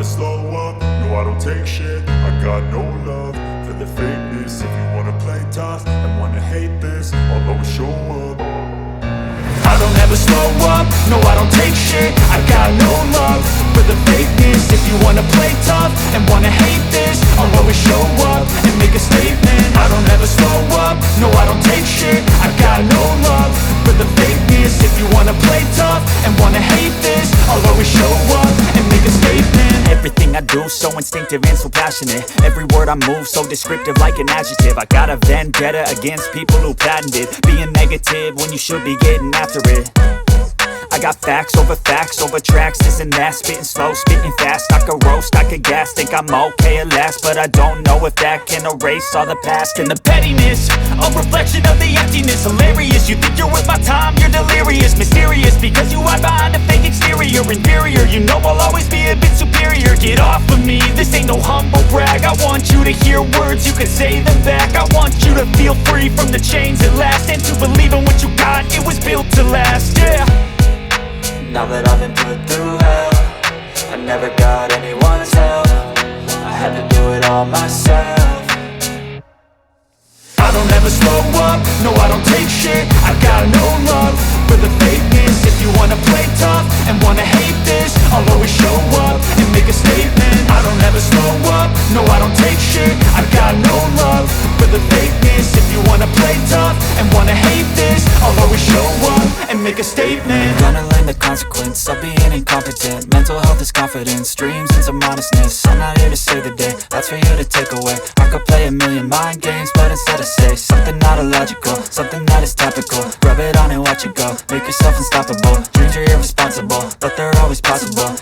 slow up, no I don't take shit. I got no love for the fakeness. If you wanna play tough and wanna hate this, I'll always show up. I don't ever slow up, no I don't take shit. I got no love for the fakeness. If you wanna play tough and wanna hate this, I'll always show up and make a statement. I don't ever slow up, no I don't take shit. I got no love for the fakeness. If you wanna play tough and wanna hate this, I'll always show up and make a statement. Everything I do so instinctive and so passionate. Every word I move so descriptive like an adjective. I got a vendetta against people who patented being negative when you should be getting after it. I got facts over tracks, this and that. Spitting slow, spitting fast. I could roast, I could gas. Think I'm okay at last, but I don't know if that can erase all the past. And the pettiness, a reflection of the emptiness. Hilarious, you think you're worth my time, you're delirious. Mysterious, because you hide behind a fake exterior. Inferior, you know I'll always be a bit superior. Get off of me, this ain't no humble brag. I want you to hear words, you can say them back. I want you to feel free from the chains at last, and to believe in what you got, it was built to last, yeah. Now that I've been put through hell, I never got anyone's help. I had to do it all myself. I don't ever slow up, no I don't take shit. I got no love for the fakeness. If you wanna play tough and wanna hate this, I'll always show up and make a statement. I don't ever slow up, no I don't take shit. I got no love for the fakeness. If you wanna play tough and wanna hate this, I'll always show up and make a statement. Gonna learn the consequence of being incompetent. Mental health is confidence, dreams and some honestness. I'm not here to save the day, that's for you to take away. I could play a million mind games, but instead I say something not illogical, something that is topical. Rub it on and watch it go, make yourself unstoppable. Dreams are irresponsible, but they're always possible.